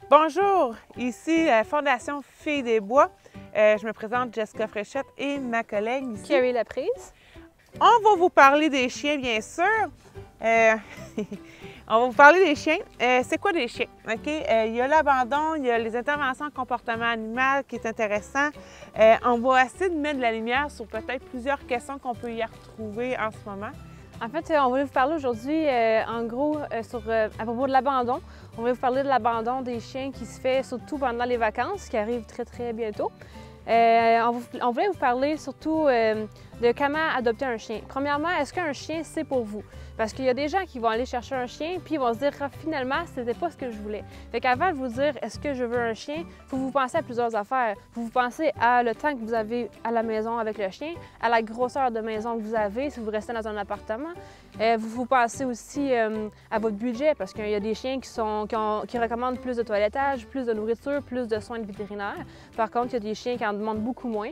Bonjour, ici la Fondation Filles des Bois. Je me présente Jessica Fréchette et ma collègue ici. Carrie Laprise. On va vous parler des chiens, bien sûr. On va vous parler des chiens. C'est quoi des chiens? OK? Il y a l'abandon, il y a les interventions en comportement animal qui est intéressant. On va essayer de mettre de la lumière sur peut-être plusieurs questions qu'on peut y retrouver en ce moment. En fait, on voulait vous parler aujourd'hui, en gros, à propos de l'abandon. On voulait vous parler de l'abandon des chiens qui se fait surtout pendant les vacances, qui arrivent très bientôt. On voulait vous parler surtout de comment adopter un chien. Premièrement, est-ce qu'un chien, c'est pour vous? Parce qu'il y a des gens qui vont aller chercher un chien puis ils vont se dire ah, finalement, c'était pas ce que je voulais. Fait qu'avant de vous dire est-ce que je veux un chien, il faut vous penser à plusieurs affaires. Faut vous penser à le temps que vous avez à la maison avec le chien, à la grosseur de maison que vous avez si vous restez dans un appartement. Vous pensez aussi à votre budget parce qu'il y a des chiens qui recommandent plus de toilettage, plus de nourriture, plus de soins de vétérinaire. Par contre, il y a des chiens qui en demandent beaucoup moins.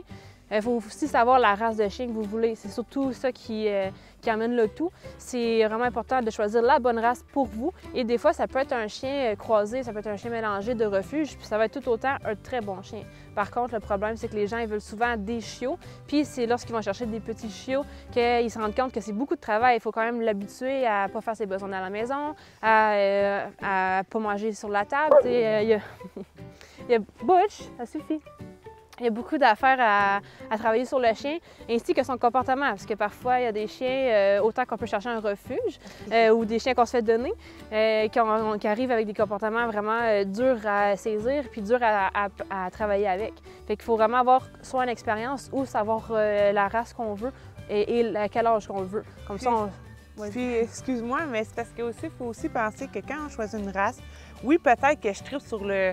Il faut aussi savoir la race de chien que vous voulez. C'est surtout ça qui amène le tout. C'est vraiment important de choisir la bonne race pour vous. Et des fois, ça peut être un chien croisé, ça peut être un chien mélangé de refuge, puis ça va être tout autant un très bon chien. Par contre, le problème, c'est que les gens ils veulent souvent des chiots, puis c'est lorsqu'ils vont chercher des petits chiots qu'ils se rendent compte que c'est beaucoup de travail. Il faut quand même l'habituer à ne pas faire ses besoins à la maison, à ne pas manger sur la table. Il y a Butch, ça suffit. Il y a beaucoup d'affaires à travailler sur le chien, ainsi que son comportement, parce que parfois, il y a des chiens, autant qu'on peut chercher un refuge, ou des chiens qu'on se fait donner, qui arrivent avec des comportements vraiment durs à saisir, puis durs à travailler avec. Fait qu'il faut vraiment avoir soit une expérience ou savoir la race qu'on veut et à quel âge qu'on veut. Comme ça, Puis, excuse-moi, mais c'est parce qu'il faut aussi penser que quand on choisit une race, oui, peut-être que je tripe sur le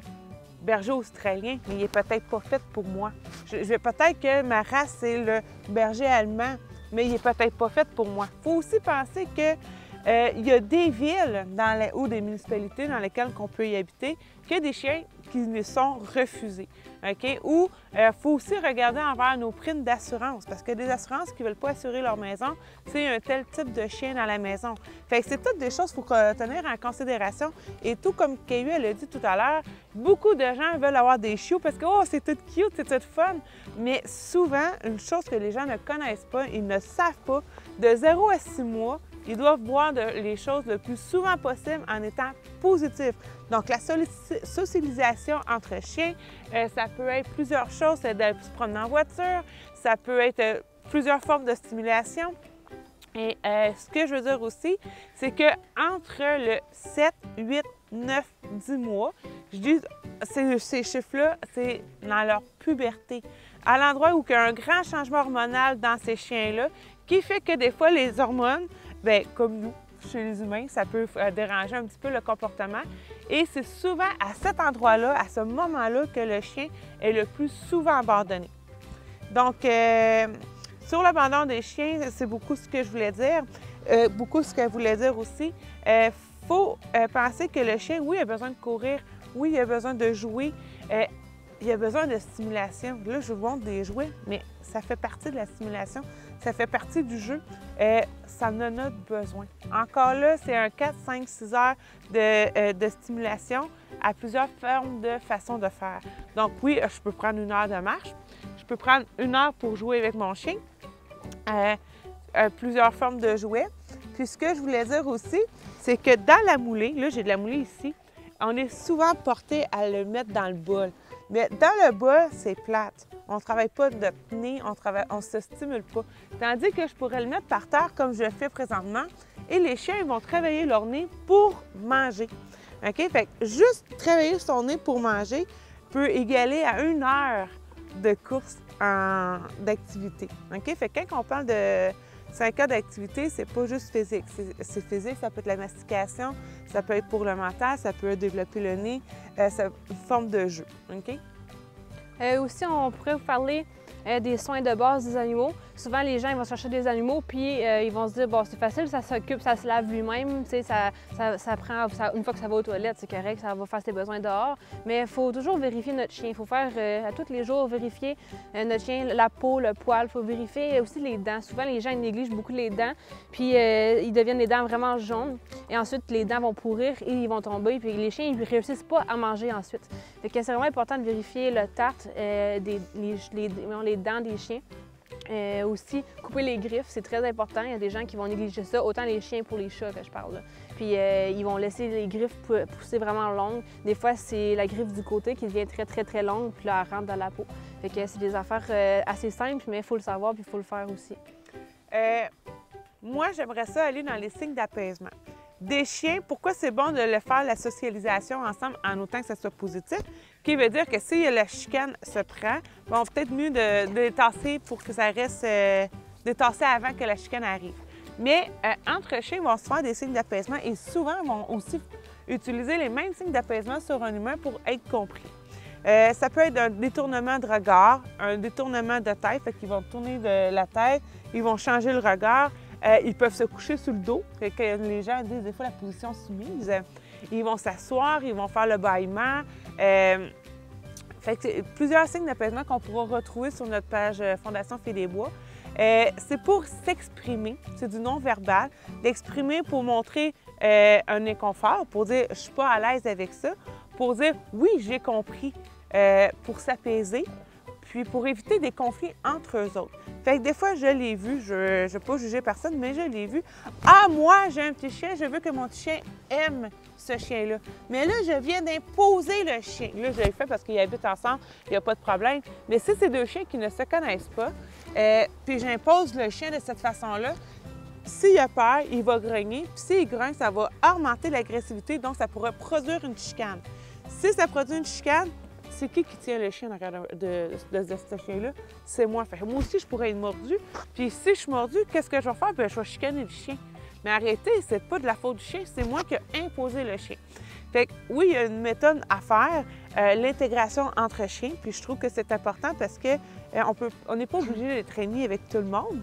berger australien, mais il n'est peut-être pas fait pour moi. Peut-être que ma race, c'est le berger allemand, mais il n'est peut-être pas fait pour moi. Il faut aussi penser qu'il y a des villes ou des municipalités dans lesquelles on peut y habiter que des chiens qui nous sont refusés. OK? Ou il faut aussi regarder envers nos primes d'assurance, parce que des assurances qui ne veulent pas assurer leur maison, c'est un tel type de chien dans la maison. Fait que c'est toutes des choses qu'il faut tenir en considération. Et tout comme Kayu elle a dit tout à l'heure, beaucoup de gens veulent avoir des chiots parce que oh, c'est tout cute, c'est tout fun. Mais souvent, une chose que les gens ne connaissent pas, ils ne savent pas, de 0 à 6 mois, ils doivent voir les choses le plus souvent possible en étant positifs. Donc, la socialisation entre chiens, ça peut être plusieurs choses. C'est de se promener en voiture, ça peut être plusieurs formes de stimulation. Et ce que je veux dire aussi, c'est qu'entre le 7, 8, 9, 10 mois, je dis ces chiffres-là, c'est dans leur puberté, à l'endroit où il y a un grand changement hormonal dans ces chiens-là, qui fait que des fois, les hormones, bien, comme nous, chez les humains, ça peut déranger un petit peu le comportement. Et c'est souvent à cet endroit-là, à ce moment-là, que le chien est le plus souvent abandonné. Donc, sur l'abandon des chiens, c'est beaucoup ce que je voulais dire. Beaucoup ce qu'elle voulait dire aussi. Il faut penser que le chien, oui, il a besoin de courir, oui, il a besoin de jouer, il a besoin de stimulation. Là, je vous montre des jouets, mais ça fait partie de la stimulation, ça fait partie du jeu. Ça en a besoin. Encore là, c'est un 4, 5, 6 heures de stimulation à plusieurs formes de façons de faire. Donc oui, je peux prendre 1 heure de marche, je peux prendre 1 heure pour jouer avec mon chien, plusieurs formes de jouets. Puis ce que je voulais dire aussi, c'est que dans la moulée, là j'ai de la moulée ici, on est souvent porté à le mettre dans le bol. Mais dans le bol, c'est plate. On ne travaille pas de nez, on ne se stimule pas. Tandis que je pourrais le mettre par terre comme je le fais présentement et les chiens ils vont travailler leur nez pour manger. OK? Fait que juste travailler son nez pour manger peut égaler à 1 heure de course d'activité. OK? Fait que quand on parle de 5 heures d'activité, c'est pas juste physique. C'est physique, ça peut être la mastication, ça peut être pour le mental, ça peut développer le nez, c'est une forme de jeu. OK? Aussi, on pourrait vous parler des soins de base des animaux. Souvent, les gens ils vont chercher des animaux, puis ils vont se dire, bon, c'est facile, ça s'occupe, ça se lave lui-même, tu sais, ça prend, une fois que ça va aux toilettes, c'est correct, ça va faire ses besoins dehors. Mais il faut toujours vérifier notre chien. Il faut faire à tous les jours vérifier notre chien, la peau, le poil. Il faut vérifier aussi les dents. Souvent, les gens ils négligent beaucoup les dents, puis ils deviennent les dents vraiment jaunes. Et ensuite, les dents vont pourrir et ils vont tomber, puis les chiens, ils ne réussissent pas à manger ensuite. Fait que c'est vraiment important de vérifier le tartre, les dents des chiens. Aussi, couper les griffes, c'est très important. Il y a des gens qui vont négliger ça, autant les chiens pour les chats que je parle. Là. Puis ils vont laisser les griffes pousser vraiment longues. Des fois, c'est la griffe du côté qui devient très longue, puis là, elle rentre dans la peau. Fait que c'est des affaires assez simples, mais il faut le savoir, puis il faut le faire aussi. Moi, j'aimerais ça aller dans les signes d'apaisement. Des chiens, pourquoi c'est bon de le faire, la socialisation ensemble, en autant que ça soit positif? Qui veut dire que si la chicane se prend, bon, peut-être mieux de détasser pour que ça reste détassé avant que la chicane arrive. Mais entre chiens, ils vont se faire des signes d'apaisement et souvent vont aussi utiliser les mêmes signes d'apaisement sur un humain pour être compris. Ça peut être un détournement de regard, un détournement de tête, fait qu'ils vont tourner de la tête, ils vont changer le regard. Ils peuvent se coucher sur le dos, que les gens disent des fois la position soumise. Ils vont s'asseoir, ils vont faire le bâillement. Fait que c'est plusieurs signes d'apaisement qu'on pourra retrouver sur notre page Fondation Fée des Bois. C'est pour s'exprimer, c'est du non-verbal, d'exprimer pour montrer un inconfort, pour dire « je suis pas à l'aise avec ça », pour dire « oui, j'ai compris », pour s'apaiser, puis pour éviter des conflits entre eux autres. Fait que des fois, je l'ai vu, je ne vais pas juger personne, mais je l'ai vu. Ah, moi, j'ai un petit chien, je veux que mon petit chien aime ce chien-là. Mais là, je viens d'imposer le chien. Là, je l'ai fait parce qu'ils habitent ensemble, il n'y a pas de problème. Mais si c'est deux chiens qui ne se connaissent pas, puis j'impose le chien de cette façon-là, s'il a peur, il va grogner. Puis s'il grogne, ça va augmenter l'agressivité, donc ça pourrait produire une chicane. Si ça produit une chicane, c'est qui tient le chien de ce chien-là? C'est moi. Fait que moi aussi, je pourrais être mordue. Puis si je suis mordue, qu'est-ce que je vais faire? Bien, je vais chicaner le chien. Mais arrêtez, c'est pas de la faute du chien, c'est moi qui ai imposé le chien. Fait que oui, il y a une méthode à faire, l'intégration entre chiens. Puis je trouve que c'est important parce que on n'est pas obligé de les traîner avec tout le monde.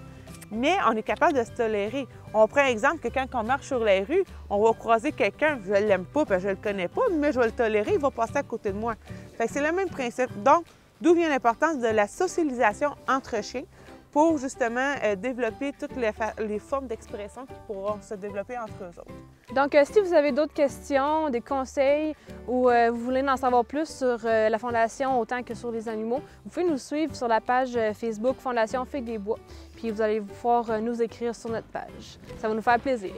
Mais on est capable de se tolérer. On prend exemple que quand on marche sur les rues, on va croiser quelqu'un, je ne l'aime pas, parce que je ne le connais pas, mais je vais le tolérer, il va passer à côté de moi. Fait que c'est le même principe. Donc, d'où vient l'importance de la socialisation entre chiens pour justement développer toutes les formes d'expression qui pourront se développer entre eux autres. Donc, si vous avez d'autres questions, des conseils ou vous voulez en savoir plus sur la Fondation autant que sur les animaux, vous pouvez nous suivre sur la page Facebook Fondation Fée des Bois. Puis vous allez pouvoir nous écrire sur notre page. Ça va nous faire plaisir.